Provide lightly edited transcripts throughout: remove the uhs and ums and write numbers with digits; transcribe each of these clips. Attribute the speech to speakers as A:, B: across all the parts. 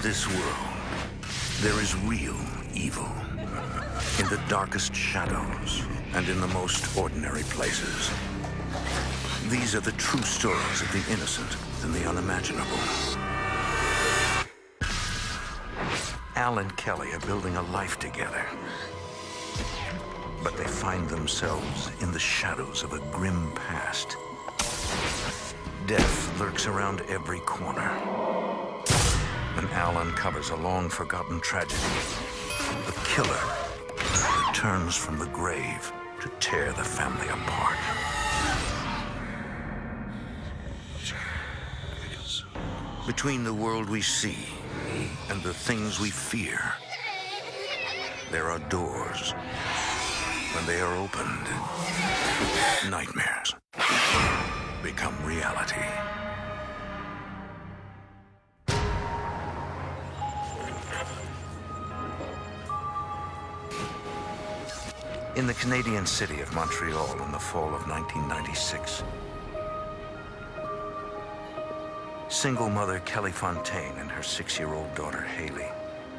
A: this world, there is real evil in the darkest shadows and in the most ordinary places. These are the true stories of the innocent and the unimaginable. Al and Kelly are building a life together, but they find themselves in the shadows of a grim past. Death lurks around every corner, and Al uncovers a long-forgotten tragedy. The killer returns from the grave to tear the family apart. Between the world we see and the things we fear, there are doors. When they are opened, nightmares become reality. In the Canadian city of Montreal in the fall of 1996, single mother Kelly Fontaine and her 6-year-old daughter Haley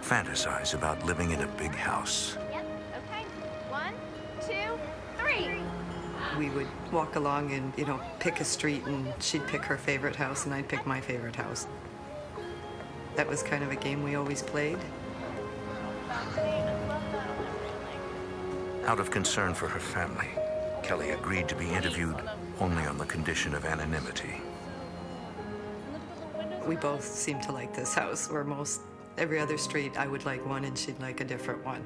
A: fantasize about living in a big house.
B: Yep, okay. 1, 2, 3.
C: We would walk along and, pick a street, and she'd pick her favorite house and I'd pick my favorite house. That was kind of a game we always played.
A: Out of concern for her family, Kelly agreed to be interviewed only on the condition of anonymity.
C: We both seemed to like this house, where every other street I would like one and she'd like a different one.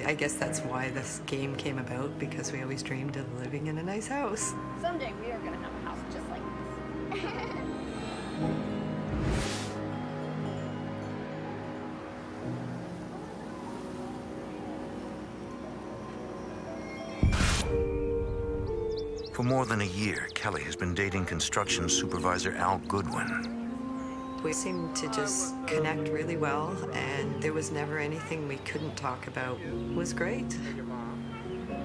C: I guess that's why this game came about, because we always dreamed of living in a nice house.
B: Someday we are going to have a house just like this.
A: For more than a year, Kelly has been dating construction supervisor Al Goodwin.
C: We seemed to just connect really well, and there was never anything we couldn't talk about. It was great.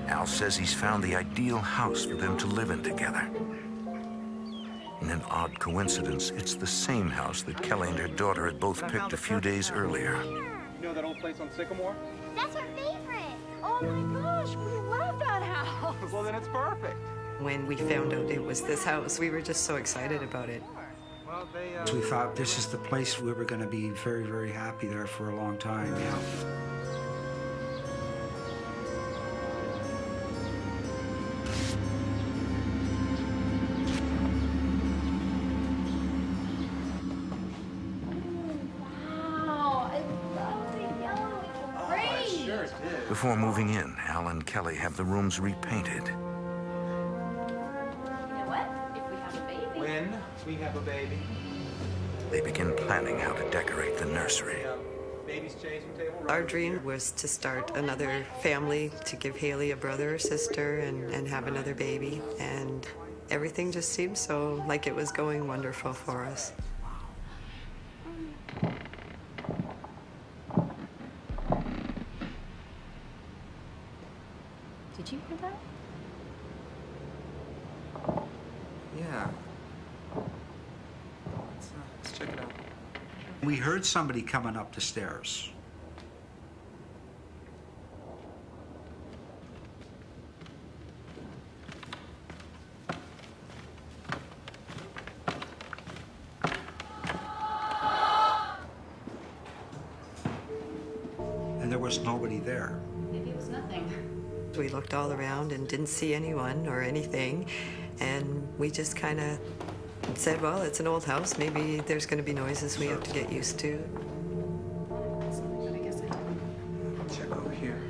A: Al says he's found the ideal house for them to live in together. In an odd coincidence, it's the same house that Kelly and her daughter had both picked a few days earlier.
D: You know that old place on Sycamore?
B: That's our favorite. Oh my gosh, we love that house.
D: Well, then it's perfect.
C: When we found out it was this house, we were just so excited about it.
D: Well,
E: We thought this is the place we were going to be very, very happy there for a long time, yeah.
B: Wow, I love the yellow. It's great.
D: sure did.
A: Before moving in, Al and Kelly have the rooms repainted.
B: You know what? If we have a baby.
D: When we have a baby.
A: They begin planning how to decorate the nursery.
D: Baby's changing table.
C: Our dream was to start another family, to give Haley a brother or sister and have another baby. And everything just seemed so like it was going wonderful for us.
B: Did you hear that?
D: Yeah. Let's check it out.
E: We heard somebody coming up the stairs. And there was nobody there.
B: Maybe it was nothing.
C: We looked all around and didn't see anyone or anything, and we just kind of said, well, it's an old house. Maybe there's going to be noises we have to get used to.
B: But I guess I didn't.
D: Check over here.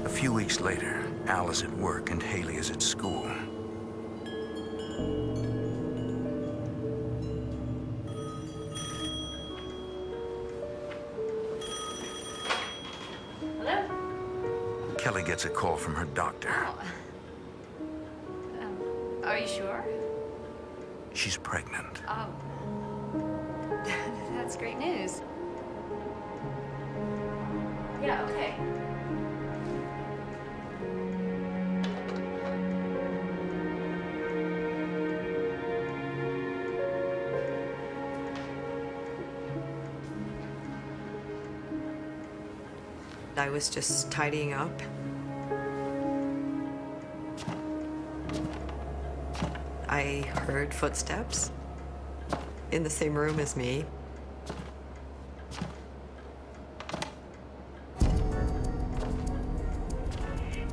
A: A few weeks later, Al is at work and Haley is at school.
B: Hello?
A: Kelly gets a call from her doctor.
B: Are you sure?
A: She's pregnant.
B: Oh. That's great news. Yeah, okay.
C: I was just tidying up. I heard footsteps in the same room as me.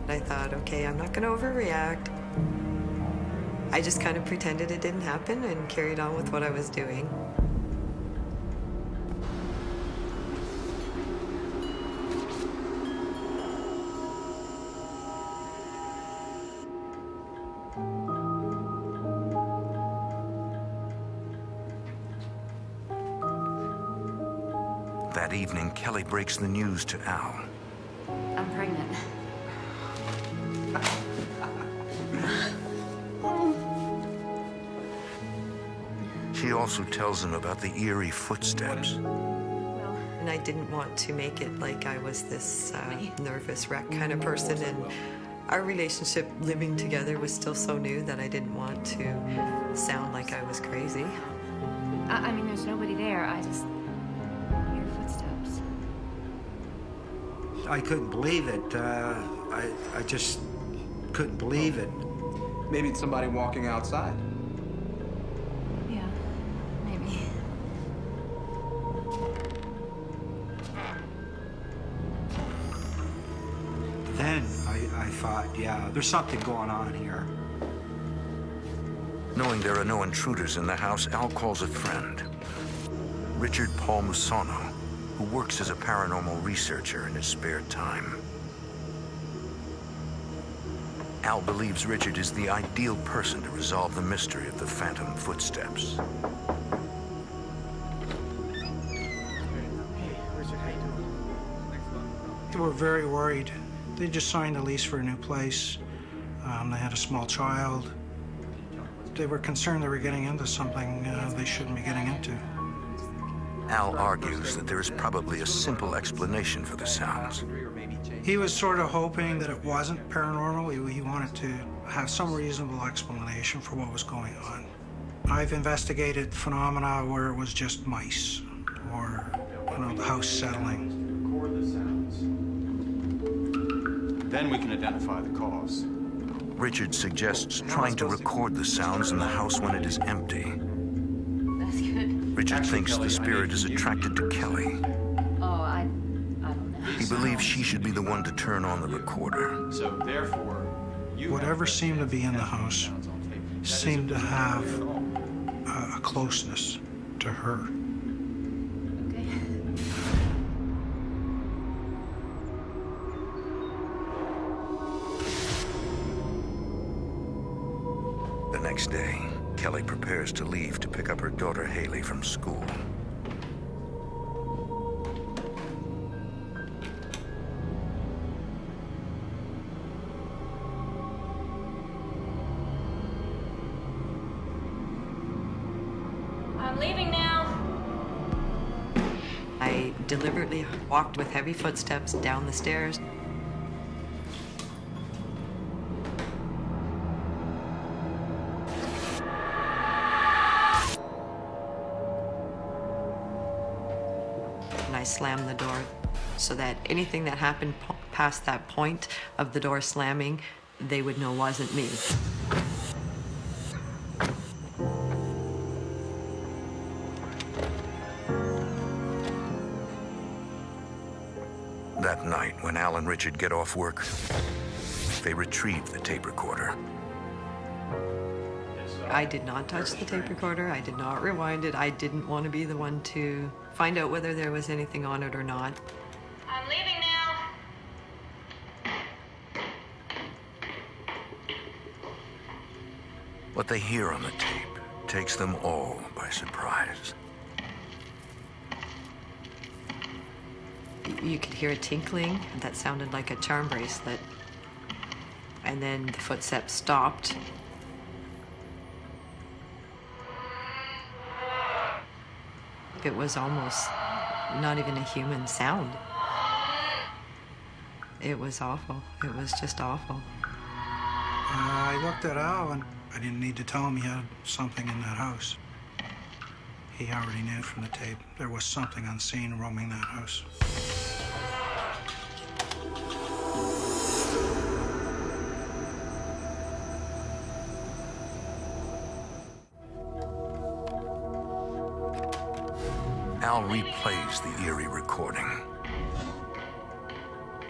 C: I thought, okay, I'm not going to overreact. I just kind of pretended it didn't happen and carried on with what I was doing.
A: That evening, Kelly breaks the news to Al.
B: I'm pregnant.
A: She also tells him about the eerie footsteps.
C: And I didn't want to make it like I was this nervous wreck kind of person. And our relationship living together was still so new that I didn't want to sound like I was crazy.
B: I mean, there's nobody there. I just hear footsteps.
E: I couldn't believe it. I just couldn't believe it.
D: Maybe it's somebody walking outside.
B: Yeah, maybe.
E: Then I thought, yeah, there's something going on here.
A: Knowing there are no intruders in the house, Al calls a friend, Richard Paul Musano, who works as a paranormal researcher in his spare time. Al believes Richard is the ideal person to resolve the mystery of the phantom footsteps.
E: They were very worried. They just signed a lease for a new place. They had a small child. They were concerned they were getting into something they shouldn't be getting into.
A: Al argues that there is probably a simple explanation for the sounds.
E: He was sort of hoping that it wasn't paranormal. He wanted to have some reasonable explanation for what was going on. I've investigated phenomena where it was just mice or, the house settling.
F: Record the sounds. Then we can identify the cause.
A: Richard suggests trying to record the sounds in the house when it is empty.
B: That's good.
A: Richard thinks the spirit is attracted to Kelly.
B: Oh, I don't know.
A: He believes she should be the one to turn on the recorder.
F: So therefore,
E: Whatever seemed to be in the house seemed to have a closeness to her.
B: Okay.
A: The next day, Kelly prepares to leave to pick up her daughter Haley from school.
B: I'm leaving now.
C: I deliberately walked with heavy footsteps down the stairs. And I slammed the door so that anything that happened past that point of the door slamming, they would know wasn't me.
A: That night, when Al and Richard get off work, they retrieve the tape recorder.
C: I did not touch the tape recorder. I did not rewind it. I didn't want to be the one to find out whether there was anything on it or not.
B: I'm leaving now.
A: What they hear on the tape takes them all by surprise.
C: You could hear a tinkling that sounded like a charm bracelet. And then the footsteps stopped. It was almost not even a human sound. It was awful. It was just awful.
E: I looked at Al, and I didn't need to tell him he had something in that house. He already knew from the tape there was something unseen roaming that house.
A: replays the eerie recording.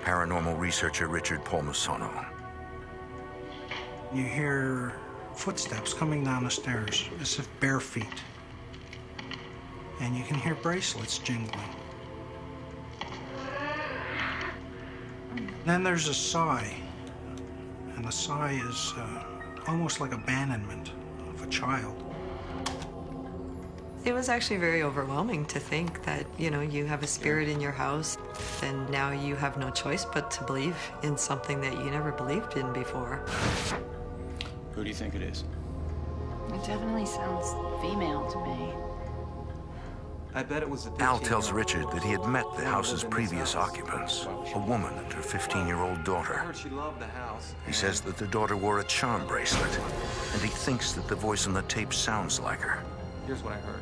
A: Paranormal researcher Richard Palmisano.
E: You hear footsteps coming down the stairs, as if bare feet. And you can hear bracelets jingling. Then there's a sigh. And the sigh is almost like abandonment of a child.
C: It was actually very overwhelming to think that, you have a spirit in your house, and now you have no choice but to believe in something that you never believed in before.
F: Who do you think it is?
B: It definitely sounds female to me.
D: I bet it was a
A: Al tells Richard that he had met the house's previous occupants, a woman and her 15-year-old
D: I
A: daughter.
D: heard she loved the house.
A: He says that the daughter wore a charm bracelet, and he thinks that the voice on the tape sounds like her.
D: Here's what I heard.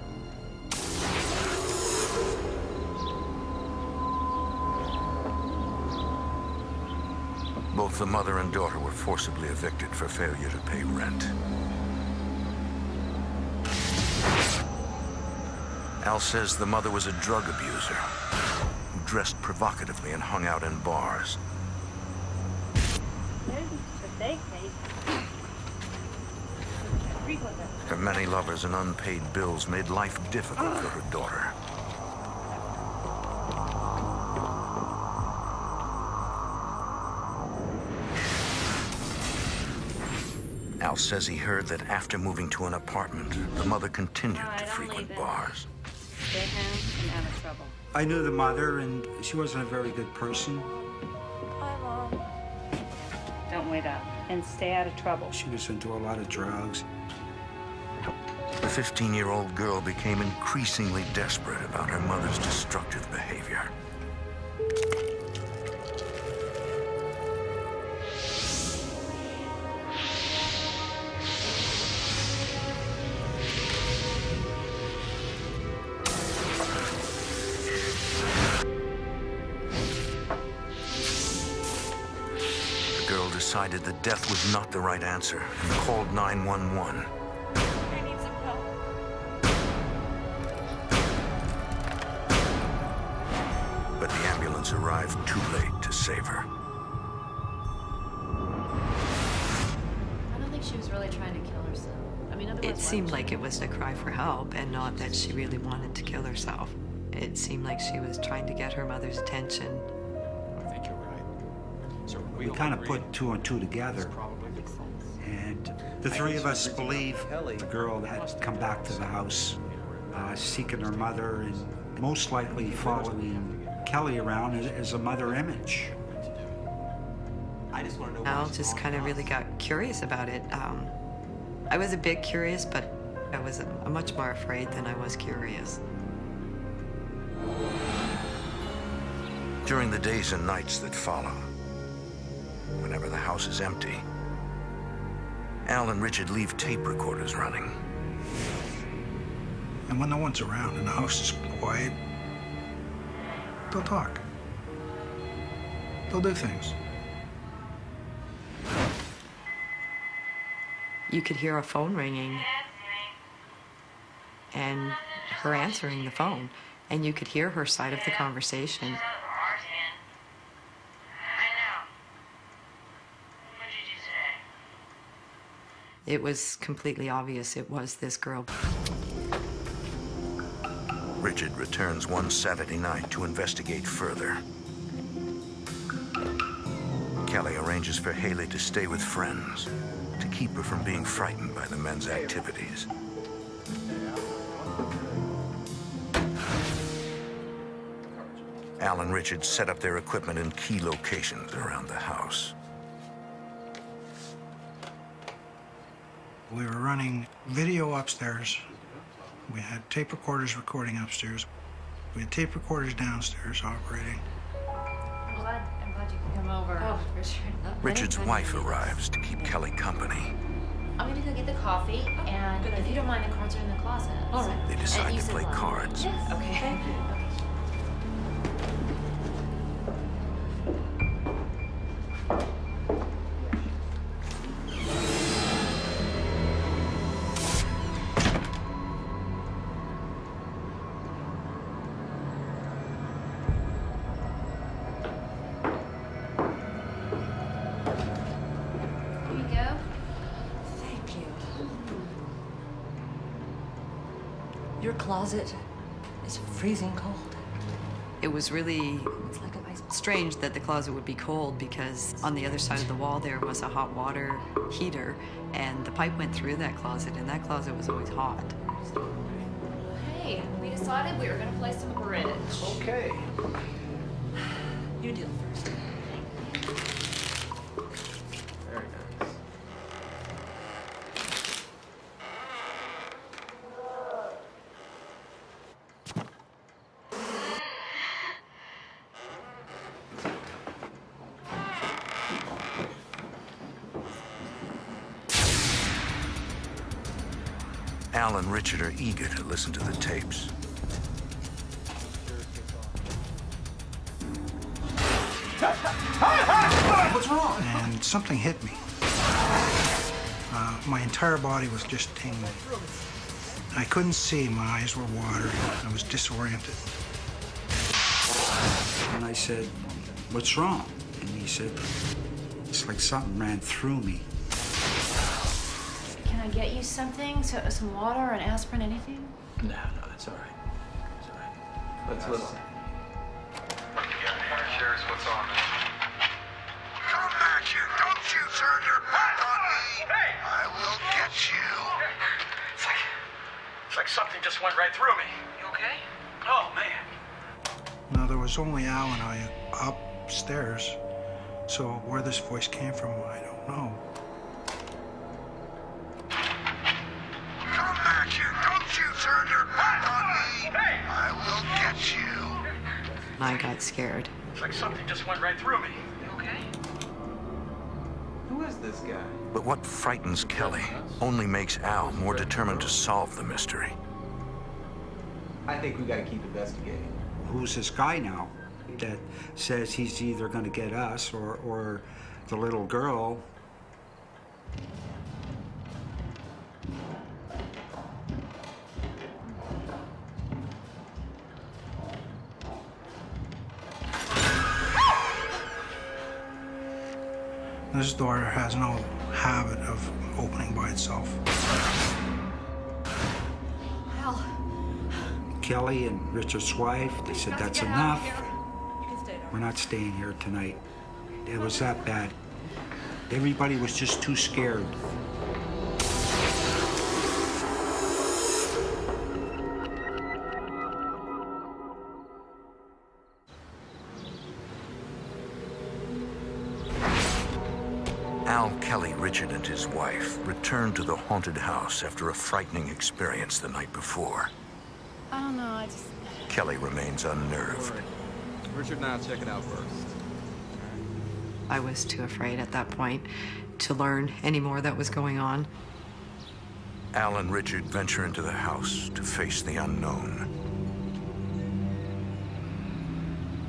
A: Both the mother and daughter were forcibly evicted for failure to pay rent. Al says the mother was a drug abuser who dressed provocatively and hung out in bars. Her many lovers and unpaid bills made life difficult for her daughter. Al says he heard that after moving to an apartment, the mother continued to frequent bars.
G: Stay home and out of trouble.
E: I knew the mother, and she wasn't a very good person.
B: Hi, Mom.
G: Don't wait up and stay out of trouble.
E: She was into a lot of drugs.
A: The 15-year-old girl became increasingly desperate about her mother's destructive behavior. The girl decided that death was not the right answer and called 911.
B: I need some help.
A: But the ambulance arrived too late to save her.
H: I don't think she was really trying to kill herself. I mean, otherwise,
C: It seemed like it was a cry for help and not that she really wanted to kill herself. It seemed like she was trying to get her mother's attention.
F: I think you're right. So
E: We
F: all
E: kind of
F: agree
E: put two and two together.
F: it's probably the clone.
E: And the three of us believe the girl had come back to the house, seeking her mother and most likely following Kelly around as a mother image.
D: I just want to know.
C: Al just kind of really got curious about it. I was a bit curious, but I was much more afraid than I was curious.
A: During the days and nights that follow, whenever the house is empty, Al and Richard leave tape recorders running.
E: And when no one's around and the house is quiet, they'll talk. They'll do things.
C: You could hear a phone ringing and her answering the phone, and you could hear her side of the conversation. It was completely obvious it was this girl.
A: Richard returns one Saturday night to investigate further. Kelly arranges for Haley to stay with friends to keep her from being frightened by the men's activities. Al and Richard set up their equipment in key locations around the house.
E: We were running video upstairs. We had tape recorders recording upstairs. We had tape recorders downstairs operating.
H: I'm glad you could come over. Oh, for sure.
A: Richard's wife arrives to keep Kelly company.
H: I'm gonna go get the coffee, and if you don't mind, the cards are in the closet. All right.
A: They decide to play cards.
H: Yes. Okay. Thank you.
I: closet is freezing cold.
C: It was really
I: It's like an ice.
C: strange that the closet would be cold because on the other side of the wall there was a hot water heater and the pipe went through that closet and that closet was always hot.
H: Hey, we decided we were gonna play some bridge.
D: Okay.
I: You deal first.
D: Very nice.
A: Al and Richard are eager to listen to the tapes.
E: What's wrong? And something hit me. My entire body was just tingling. I couldn't see. My eyes were watering. I was disoriented.
J: And I said, "What's wrong?" And he said, "It's like something ran through me."
H: Can I get you something? Some water or an aspirin, anything?
F: No, it's all right. It's all right.
D: Let's listen.
K: Sheriff, what's on this?
A: Come back here. Don't you turn your back on me.
K: Hey!
A: I will get you.
K: It's like something just went right through me. You okay? Oh, man.
E: Now, there was only Al and I upstairs, so where this voice came from, I don't know.
A: Come back here. Don't you turn your back on me.
K: Hey!
A: I will get you.
C: I got scared.
K: It's like something just went right through me. You okay?
D: Who is this guy?
A: But what frightens Kelly only makes Al more determined to solve the mystery.
D: I think we gotta keep investigating.
J: Who's this guy now that says he's either going to get us or the little girl?
E: This door has no habit of opening by itself.
H: Al,
J: Kelly and Richard's wife, they said,
H: gotta
J: "That's
H: get out of
J: enough.
H: here.
I: You can stay there.
J: We're not staying here tonight." It was that bad. Everybody was just too scared.
A: Al, Kelly, Richard, and his wife returned to the haunted house after a frightening experience the night before.
H: I don't know, I just...
A: Kelly remains unnerved.
D: Richard and I'll check it out first.
C: I was too afraid at that point to learn any more that was going on.
A: Al and Richard venture into the house to face the unknown.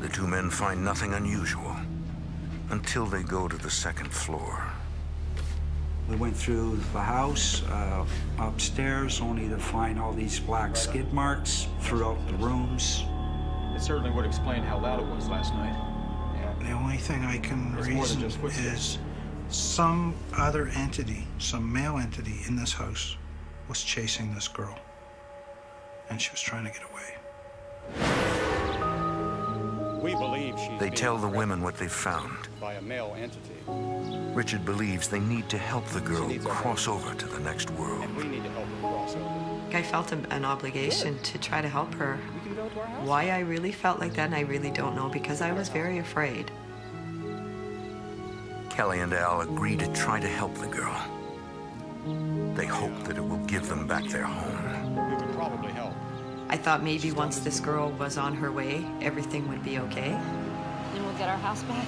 A: The two men find nothing unusual until they go to the second floor.
J: We went through the house, upstairs, only to find all these black skid marks throughout the rooms.
F: It certainly would explain how loud it was last night.
E: The only thing I can
F: It's more than
E: reason
F: just footsteps.
E: is some other entity, some male entity in this house was chasing this girl. And she was trying to get away.
F: We believe she's
A: They
F: being
A: tell the
F: threatened
A: women what they've found.
F: by a male entity,
A: Richard believes they need to help the girl
F: needs our
A: cross over to the next world.
F: and we need to help her cross over.
C: I felt an obligation to try to help her.
F: We can go to our house.
C: Why I really felt like that, and I really don't know, because I was very afraid.
A: Kelly and Al agree to try to help the girl. They hope that it will give them back their home.
F: We could probably help.
C: I thought maybe once this girl was on her way, everything would be okay.
H: Then we'll get our house back.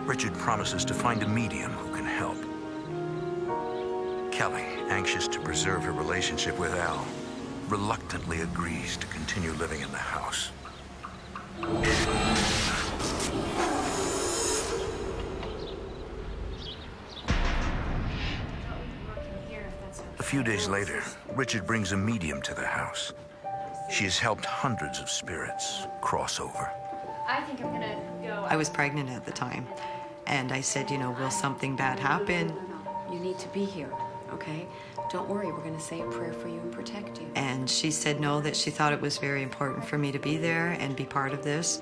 A: Richard promises to find a medium who can help. Kelly, anxious to preserve her relationship with Al, reluctantly agrees to continue living in the house. A few days later, Richard brings a medium to the house. She has helped hundreds of spirits cross over.
H: I think I'm gonna go...
C: I was pregnant at the time, and I said, you know, will something bad happen?
I: You need to be here.
L: okay? Don't worry, we're going to say a prayer for you and protect you.
C: And she said no, that she thought it was very important for me to be there and be part of this.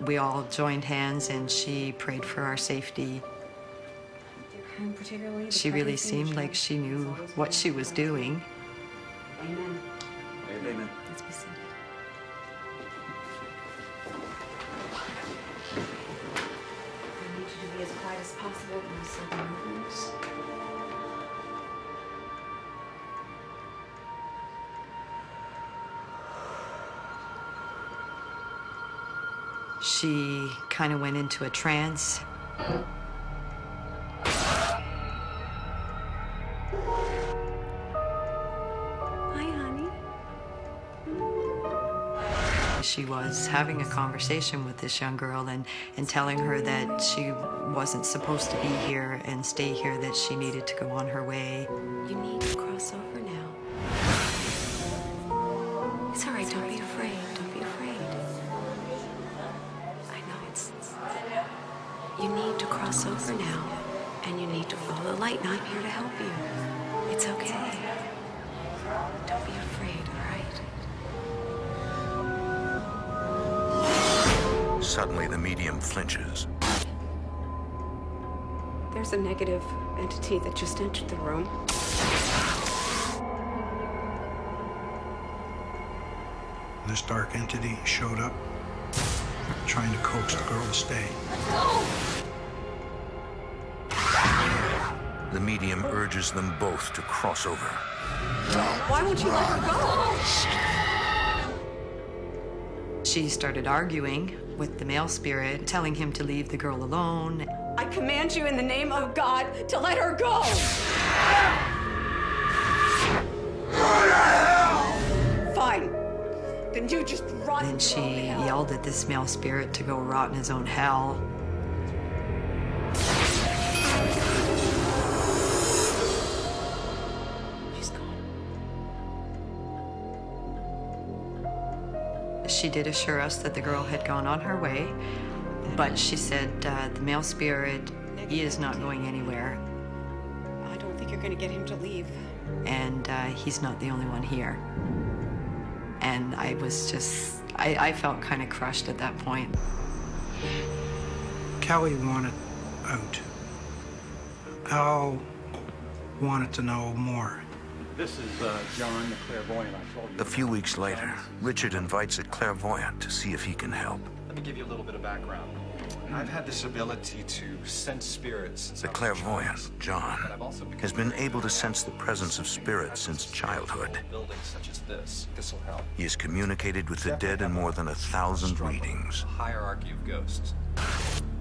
C: We all joined hands and she prayed for our safety. She really seemed like she knew what she was doing.
L: Amen.
J: Amen.
L: Let's be seated. I need you to be as quiet as possible when I say the movements.
C: She kind of went into a trance. She was having a conversation with this young girl and telling her that she wasn't supposed to be here and stay here, that she needed to go on her way.
L: You need to cross over now. It's all right, don't be afraid, don't be afraid. I know it's... You need to cross over now, and you need to follow the light, and I'm here to help you. It's okay. Don't be afraid, all right?
A: Suddenly, the medium flinches.
L: There's a negative entity that just entered the room.
E: This dark entity showed up, trying to coax the girl to stay.
A: The medium urges them both to cross over.
L: Why won't you let her go?
C: She started arguing with the male spirit, telling him to leave the girl alone.
L: I command you in the name of God to let her go! Fine. Then you just rot.
C: Then she yelled at this male spirit to go rot in his own hell.
L: She's gone.
C: She did assure us that the girl had gone on her way, but she said the male spirit, he is not going anywhere.
L: I don't think you're going to get him to leave.
C: And he's not the only one here. And I was just, I felt kind of crushed at that point.
E: Kelly wanted out. Al wanted to know more.
F: This is John, the clairvoyant I told you.
A: A few weeks later, Richard invites a clairvoyant to see if he can help.
K: Let me give you a little bit of background. I've had this ability to sense spirits since
A: The clairvoyant, John, has been able to sense the presence of spirits since childhood.
K: buildings such as this. This will help.
A: He has communicated with the dead in more than 1,000 readings.
K: Hierarchy of ghosts.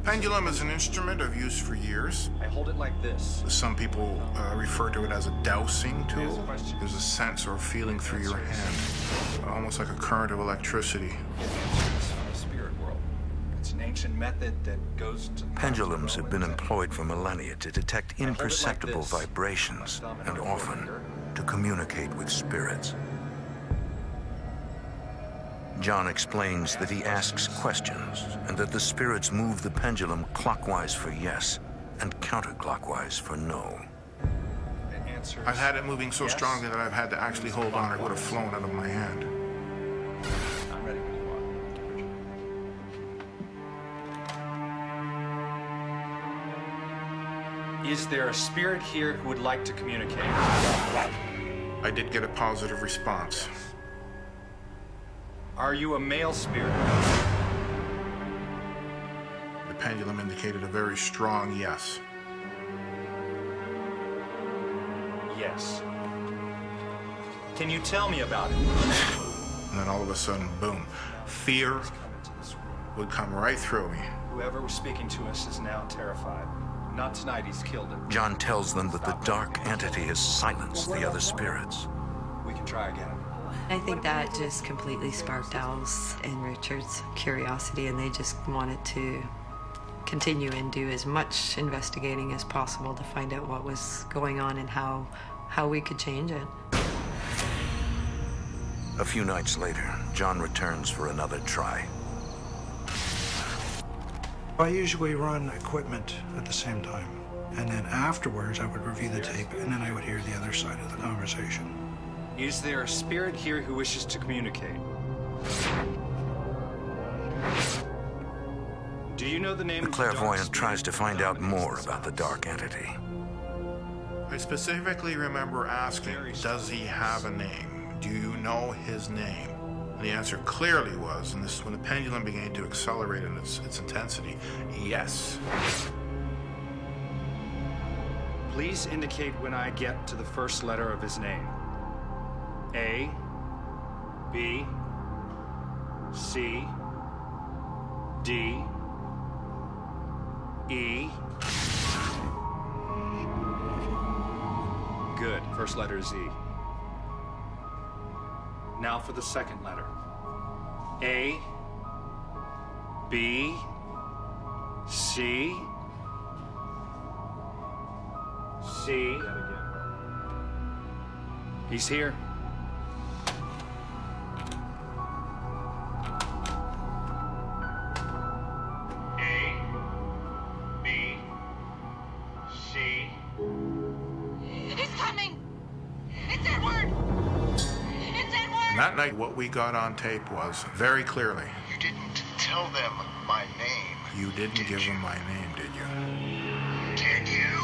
M: Pendulum is an instrument I've used for years.
K: I hold it like this.
M: Some people refer to it as a dowsing tool. There's a sense or feeling through your hand, almost like a current of electricity.
K: From the spirit world. It's an ancient method that goes to...
A: Pendulums have been employed for millennia to detect imperceptible vibrations and often to communicate with spirits. John explains that he asks questions and that the spirits move the pendulum clockwise for yes and counterclockwise for no.
M: I've had it moving so strongly that I've had to actually hold on. It would have flown out of my hand.
K: I'm ready when you are. Is there a spirit here who would like to communicate?
M: I did get a positive response.
K: Are you a male spirit?
M: The pendulum indicated a very strong yes.
K: Yes. Can you tell me about it?
M: And then all of a sudden, boom, fear would come right through me.
K: Whoever was speaking to us is now terrified. Not tonight, he's killed it.
A: John tells them that the dark entity has silenced the other spirits.
K: We can try again.
C: I think that just completely sparked Al's and Richard's curiosity, and they just wanted to continue and do as much investigating as possible to find out what was going on and how we could change it.
A: A few nights later, John returns for another try.
E: I usually run equipment at the same time. And then afterwards, I would review the tape, and then I would hear the other side of the conversation.
K: Is there a spirit here who wishes to communicate? Do you know the name
A: The
K: of the dark
A: clairvoyant
K: spirit
A: tries to find out more about the dark entity.
M: I specifically remember asking, does he have a name? Do you know his name? And the answer clearly was, and this is when the pendulum began to accelerate in its intensity, yes.
K: Please indicate when I get to the first letter of his name. A, B, C, D, E. Good. First letter is E. Now for the second letter. A, B, C, C. He's here. A, B, C.
N: He's coming! It's Edward! It's Edward!
M: And that night, what we got on tape was, very clearly,
O: You didn't tell them my name.
M: you didn't give them my name, did you?
O: Did you?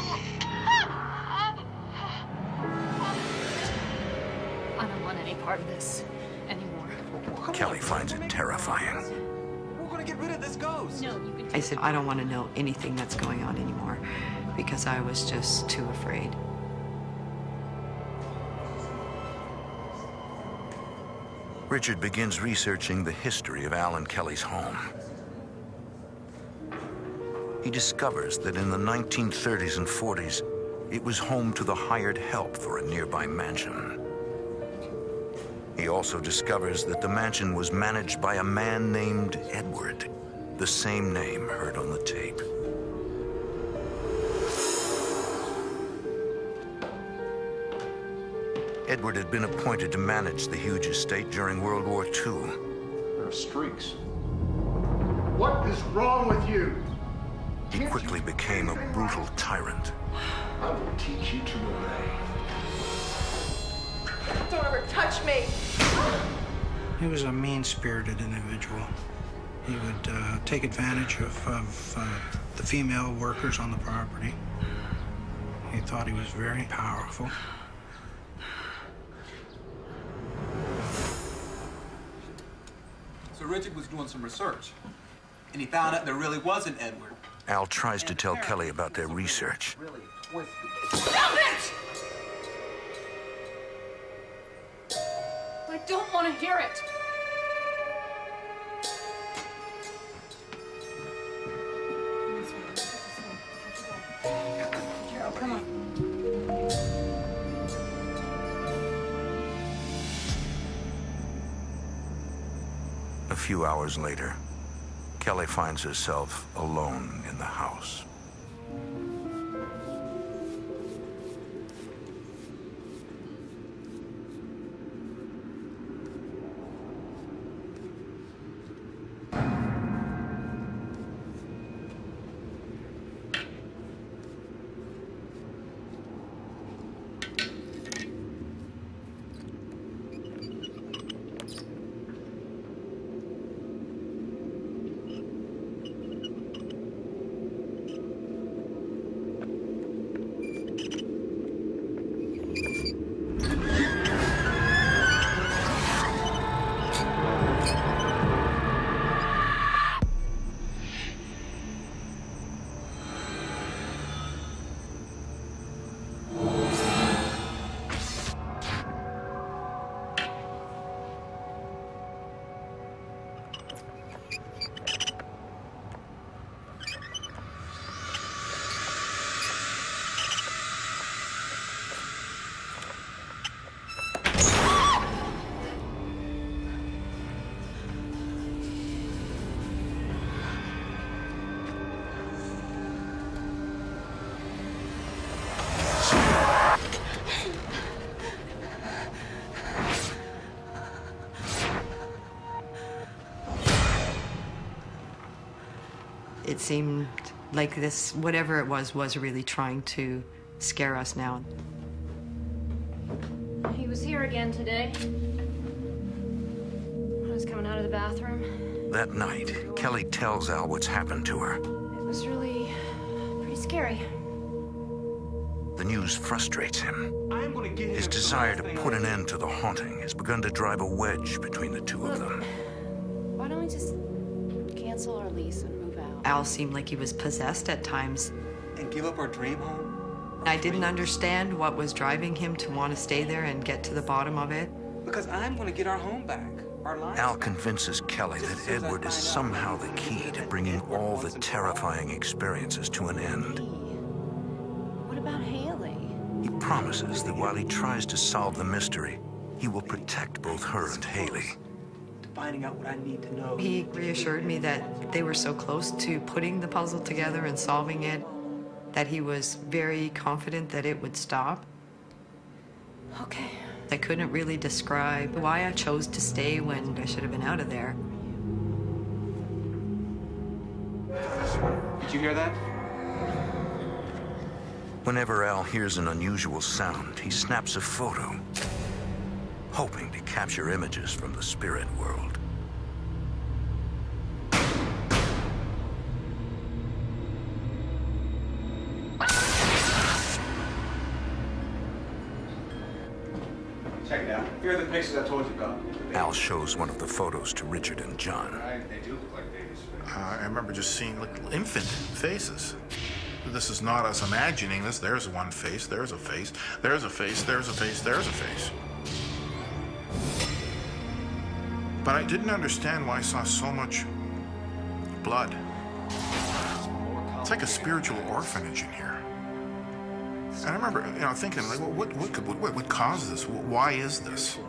H: I don't want any part of this anymore.
A: Kelly finds it terrifying.
D: We're gonna get rid of this ghost.
H: No, you can.
C: I said, I don't want to know anything that's going on anymore because I was just too afraid.
A: Richard begins researching the history of Al and Kelly's home. He discovers that in the 1930s and 40s, it was home to the hired help for a nearby mansion. He also discovers that the mansion was managed by a man named Edward, the same name heard on the tape. Edward had been appointed to manage the huge estate during World War II.
F: There are streaks.
O: What is wrong with you?
A: He quickly became a brutal tyrant.
O: I will teach you to obey.
I: Don't ever touch me!
E: He was a mean-spirited individual. He would take advantage of the female workers on the property. He thought he was very powerful.
D: So Richard was doing some research, and he found out there really wasn't Edward.
A: Al tries to tell Kelly about their research.
H: Stop it! I don't want to hear it. Carol, come on.
A: A few hours later, Kelly finds herself alone in the house.
C: It seemed Like this, whatever it was really trying to scare us now.
B: He was here again today. I was coming out of the bathroom.
A: That night, Kelly tells Al what's happened to her.
B: It was really pretty scary.
A: The news frustrates him. His desire to put an end to the haunting has begun to drive a wedge between the two of them.
B: Why don't we just cancel our lease and move out?
C: Al seemed like he was possessed at times.
D: And give up our dream home?
C: I didn't understand what was driving him to want to stay there and get to the bottom of it.
D: Because I'm going to get our home back. Our lives
A: Al
D: back.
A: Convinces Kelly that Edward is somehow the key to bringing all the terrifying experiences to an end.
B: What about Haley?
A: He promises that while he tries to solve the mystery, he will protect both her and Haley.
D: Finding out what I need to know.
C: He reassured me that they were so close to putting the puzzle together and solving it that he was very confident that it would stop.
B: Okay.
C: I couldn't really describe why I chose to stay when I should have been out of there.
D: Did you hear that?
A: Whenever Al hears an unusual sound, he snaps a photo, hoping to capture images from the spirit world.
F: Check it out. Here are the pictures I told you about.
A: Al shows one of the photos to Richard and John.
F: They do look like babies.
M: I remember just seeing like infant faces. This is not us imagining this. There's one face, there's a face, there's a face, there's a face, there's a face. But I didn't understand why I saw so much blood. It's like a spiritual orphanage in here. And I remember, thinking, like, what would cause this? Why is this?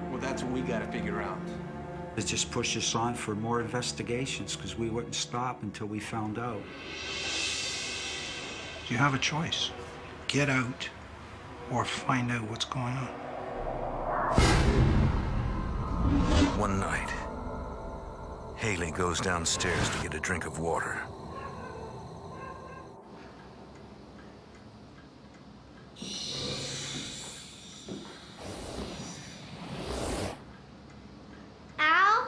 D: Well, that's what we got to figure out.
J: It just pushed us on for more investigations because we wouldn't stop until we found out.
E: You have a choice. Get out or find out what's going on.
A: One night, Haley goes downstairs to get a drink of water.
B: Al?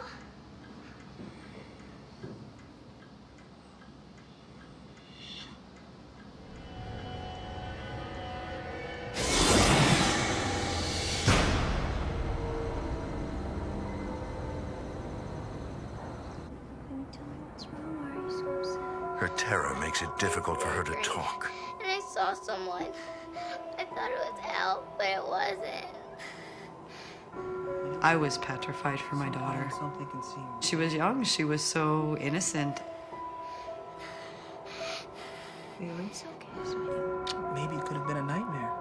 A: Her terror makes it difficult for her to talk.
B: And I saw someone. I thought it was Al, but it wasn't.
C: I was petrified for my daughter. She was young. She was so innocent.
B: It's okay, sweetie.
D: Maybe it could have been a nightmare.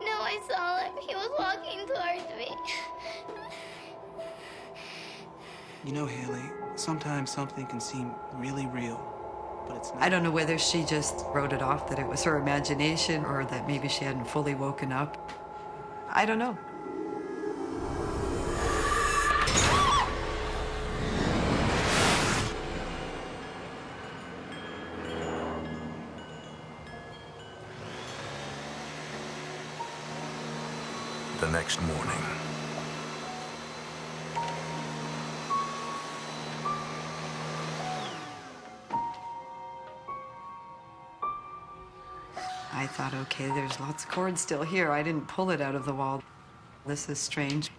B: No, I saw him. He was walking towards me.
D: You know, Haley, sometimes something can seem really real, but it's not.
C: I don't know whether she just wrote it off that it was her imagination or that maybe she hadn't fully woken up. I don't know.
A: The next morning,
C: I thought, okay, there's lots of cord still here. I didn't pull it out of the wall. This is strange.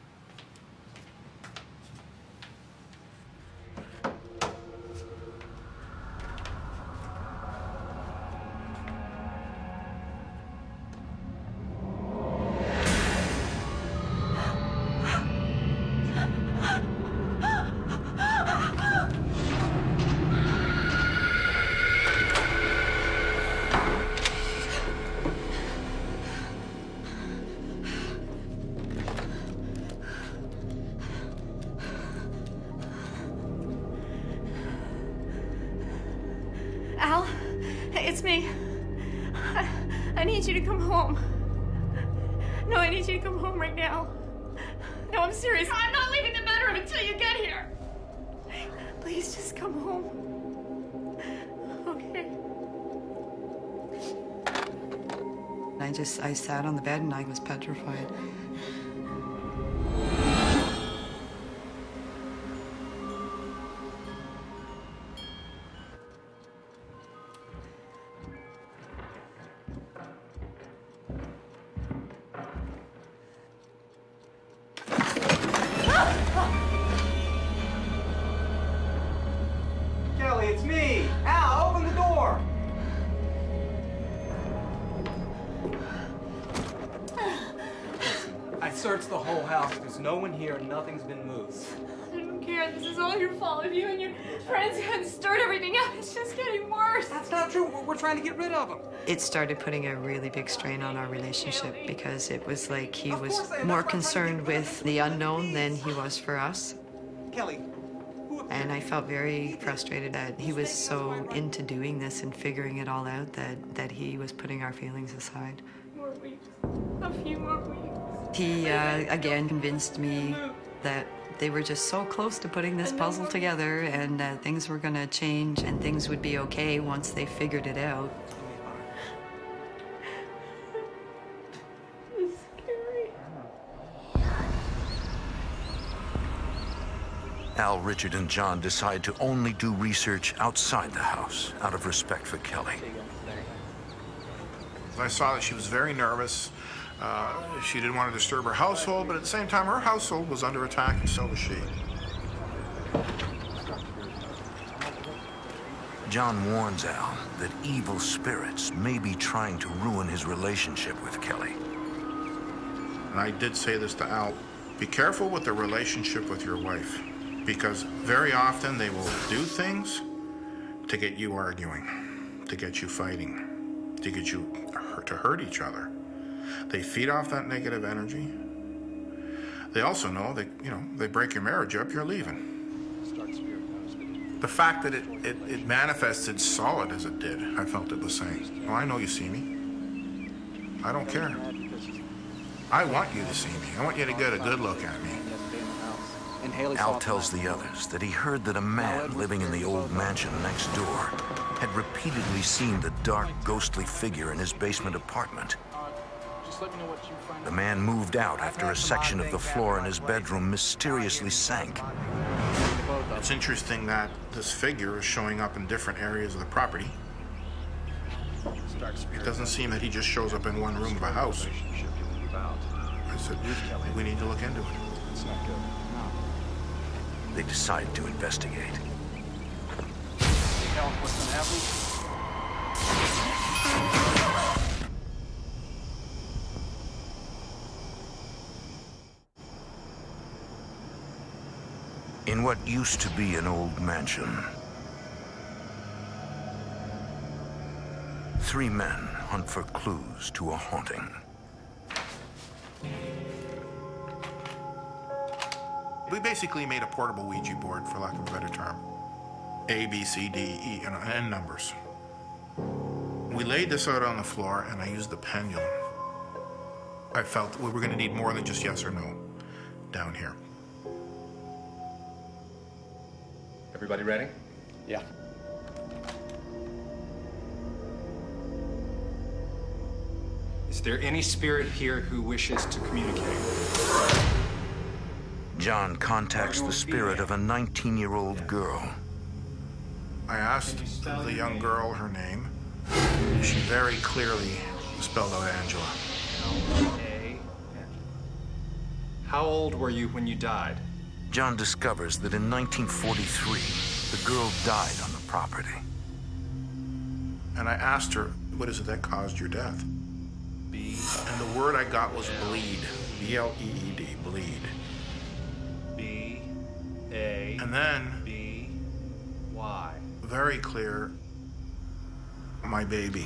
B: Al, it's me. I need you to come home. No, I need you to come home right now. No, I'm serious. I'm not leaving the bedroom until you get here. Please just come home. okay.
C: I sat on the bed and I was petrified.
D: Kelly, it's me! Al, open the door! I searched the whole house. There's no one here and nothing's been moved.
B: I don't care. This is all your fault. If you and your friends hadn't stirred everything up, it's just getting worse.
D: That's not true. We're trying to get rid of them.
C: It started putting a really big strain on our relationship because it was like he was more concerned with the unknown than he was for us.
D: Kelly.
C: And I felt very frustrated that he was so into doing this and figuring it all out that he was putting our feelings aside.
B: More weeks. A few more weeks.
C: He, again, convinced me that they were just so close to putting this puzzle together and that things were going to change and things would be okay once they figured it out.
B: It's scary.
A: Al, Richard, and John decide to only do research outside the house out of respect for Kelly.
M: I saw that she was very nervous. She didn't want to disturb her household, but at the same time, her household was under attack, and so was she.
A: John warns Al that evil spirits may be trying to ruin his relationship with Kelly.
M: And I did say this to Al, be careful with the relationship with your wife, because very often they will do things to get you arguing, to get you fighting, to get you to hurt each other. They feed off that negative energy. They also know that, they break your marriage up, you're leaving. The fact that it manifested solid as it did, I felt it was saying, well, I know you see me. I don't care. I want you to see me. I want you to get a good look at me.
A: Al tells the others that he heard that a man living in the old mansion next door had repeatedly seen the dark, ghostly figure in his basement apartment. The man moved out after a section of the floor in his bedroom mysteriously sank.
M: It's interesting that this figure is showing up in different areas of the property. It doesn't seem that he just shows up in one room of a house. I said, we need to look into it. It's not good.
A: They decide to investigate.
D: Tell us what's been happening?
A: In what used to be an old mansion, 3 men hunt for clues to a haunting.
M: We basically made a portable Ouija board, for lack of a better term. A, B, C, D, E, and numbers. We laid this out on the floor, and I used the pendulum. I felt we were going to need more than just yes or no down here.
P: Everybody ready?
F: Yeah.
P: Is there any spirit here who wishes to communicate?
A: John contacts the spirit of a 19-year-old girl.
M: I asked the young girl her name. She very clearly spelled out Angela.
P: How old were you when you died?
A: John discovers that in 1943, the girl died on the property.
M: And I asked her, what is it that caused your death? And the word I got was bleed. B-L-E-E-D, bleed.
P: B-A.
M: And then,
P: B-Y.
M: very clear, my baby.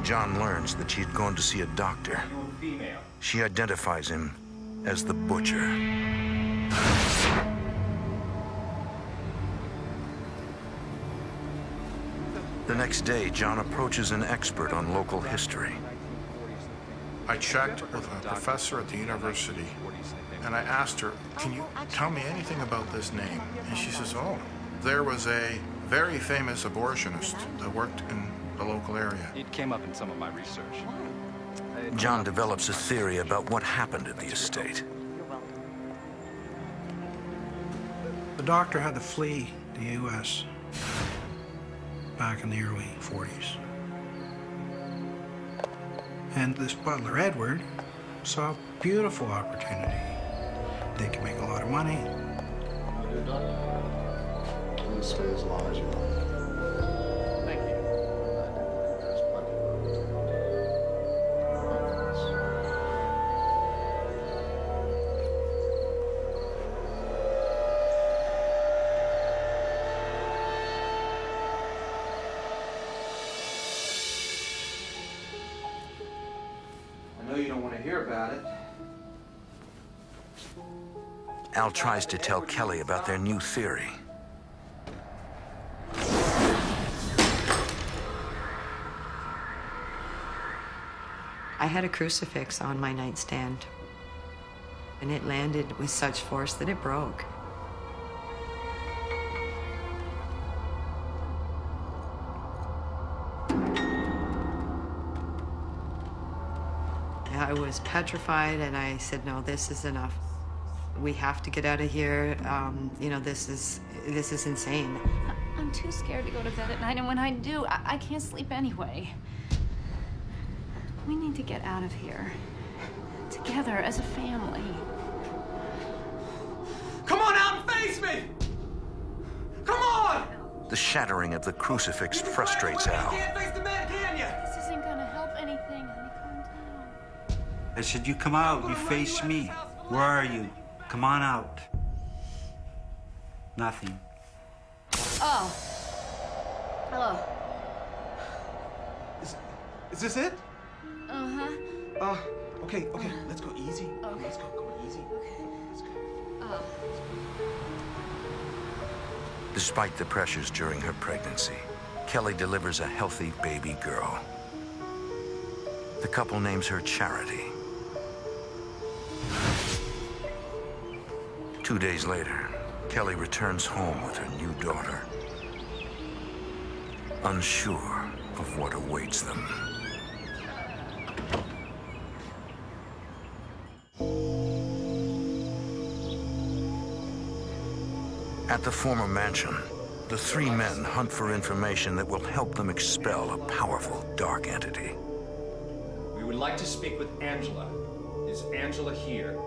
A: John learns that she had gone to see a doctor. She identifies him as the butcher. The next day, John approaches an expert on local history.
M: I checked with a professor at the university, and I asked her, can you tell me anything about this name? And she says, oh, there was a very famous abortionist that worked in the local area.
P: It came up in some of my research.
A: John develops a theory about what happened at the estate.
E: The doctor had to flee the U.S. back in the early 40s. And this butler, Edward, saw a beautiful opportunity. They could make a lot of money.
O: Good doctor. Please stay as long as you want.
P: Thank you.
O: There's plenty.
D: I know you don't want to hear about it.
A: Al tries to tell Kelly about their new theory.
C: I had a crucifix on my nightstand, and it landed with such force that it broke. I was petrified, and I said, no, this is enough. We have to get out of here. You know, this is insane.
B: I'm too scared to go to bed at night, and when I do, I can't sleep anyway. We need to get out of here. Together, as a family.
K: Come on out and face me! Come on!
A: The shattering of the crucifix frustrates
K: You
A: Al.
K: can't face the man, can you?
B: This isn't gonna help anything, honey. Calm down.
J: I said, you come out, you face me. Where are you? Come on out. Nothing.
B: Oh. Hello.
D: Is this it?
B: Uh-huh.
D: Okay, let's go easy. Okay. Let's go easy.
B: Okay.
D: Let's go.
A: Despite the pressures during her pregnancy, Kelly delivers a healthy baby girl. The couple names her Charity. 2 days later, Kelly returns home with her new daughter, unsure of what awaits them. At the former mansion, the three men hunt for information that will help them expel a powerful dark entity.
P: We would like to speak with Angela. Is Angela here?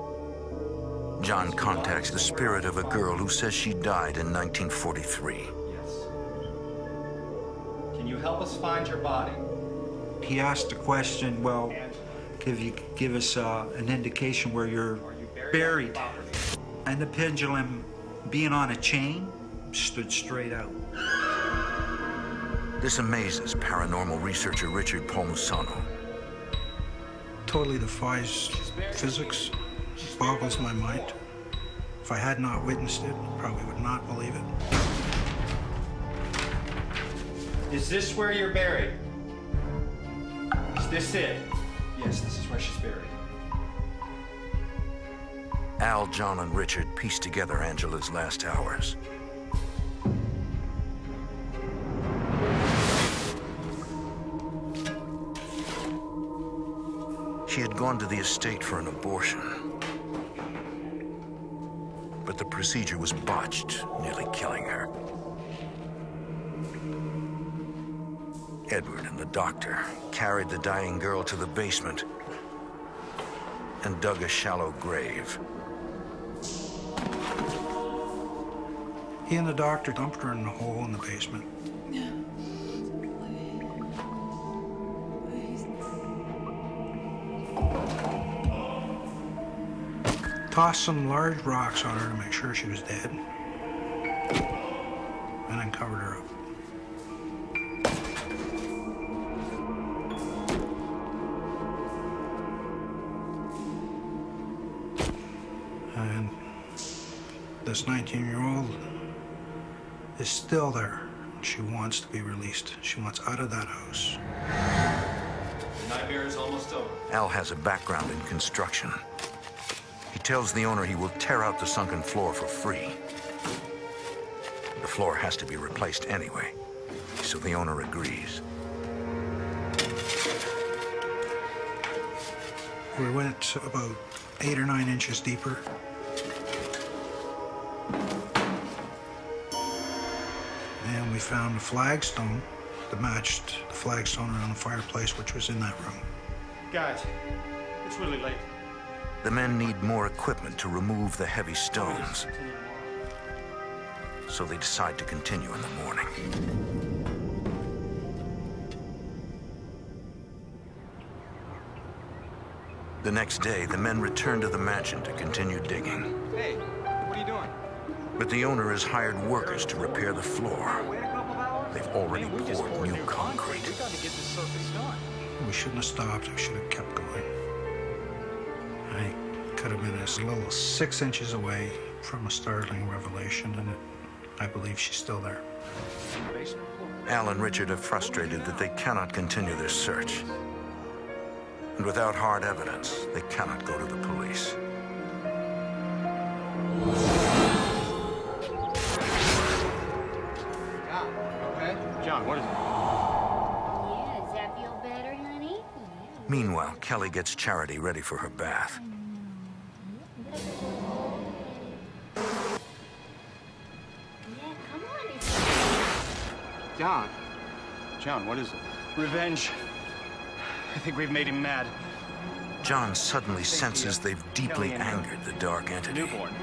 A: John contacts the spirit of a girl who says she died in 1943.
P: Yes. Can you help us find your body?
J: He asked the question, well, give us an indication where you're buried. And the pendulum, being on a chain, stood straight out.
A: This amazes paranormal researcher Richard Polmusano.
E: Totally defies physics. It boggles my mind. If I had not witnessed it, I probably would not believe it.
P: Is this where you're buried? Is this it? Yes, this is where she's buried.
A: Al, John, and Richard piece together Angela's last hours. She had gone to the estate for an abortion, but the procedure was botched, nearly killing her. Edward and the doctor carried the dying girl to the basement and dug a shallow grave.
E: He and the doctor dumped her in a hole in the basement. Tossed some large rocks on her to make sure she was dead, and then covered her up. And this 19-year-old is still there. She wants to be released. She wants out of that house.
P: The nightmare is almost over.
A: Al has a background in construction. He tells the owner he will tear out the sunken floor for free. The floor has to be replaced anyway, so the owner agrees.
E: We went about 8 or 9 inches deeper. And we found a flagstone that matched the flagstone around the fireplace, which was in that room.
P: Guys, it's really late.
A: The men need more equipment to remove the heavy stones, so they decide to continue in the morning. The next day, the men return to the mansion to continue digging.
F: Hey, what are you doing?
A: But the owner has hired workers to repair the floor. They've already poured new concrete.
F: We gotta get this surface done.
E: We shouldn't have stopped. We should have kept going. I could have been as little as 6 inches away from a startling revelation, and I believe she's still there.
A: Al and Richard are frustrated that they cannot continue their search. And without hard evidence, they cannot go to the police.
F: Okay. John, what is it?
Q: Yeah, does that feel better, honey?
A: Meanwhile, Kelly gets Charity ready for her bath.
Q: Yeah, come on.
F: John, what is it?
P: Revenge. I think we've made him mad.
A: John suddenly senses they've deeply angered the dark entity.
P: Newborn.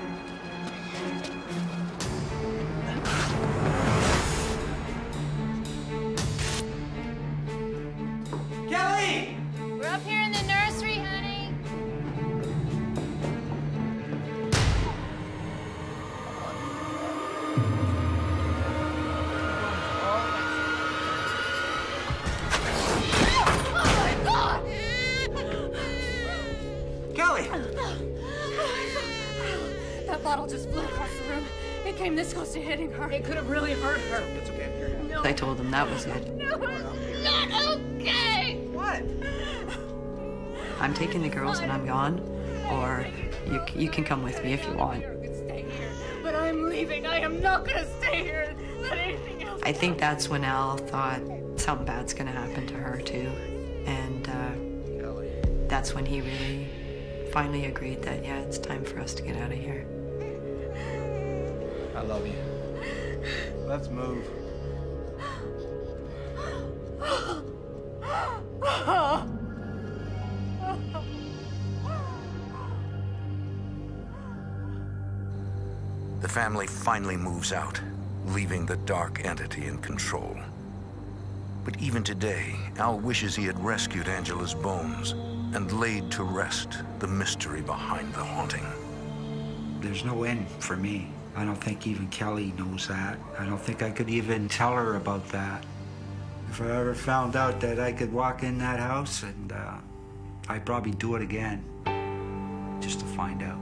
K: Kelly!
Q: We're up here in the nursery, honey. Oh my God!
K: Kelly!
B: That bottle just flew across the room. It came this close to hitting her.
I: It could have really hurt her.
F: It's okay. Here.
B: No.
C: I told him that was it.
B: No, it's not okay.
F: What?
C: I'm taking the girls and I'm gone, or you can come with me if you want.
B: I could stay here, but I'm leaving. I am not gonna stay here. Let anything else.
C: I think that's when Al thought something bad's gonna happen to her too, and that's when he really finally agreed that yeah, it's time for us to get out of here.
F: I love you. Let's move.
A: The family finally moves out, leaving the dark entity in control. But even today, Al wishes he had rescued Angela's bones and laid to rest the mystery behind the haunting.
J: There's no end for me. I don't think even Kelly knows that. I don't think I could even tell her about that. If I ever found out that I could walk in that house, and I'd probably do it again, just to find out.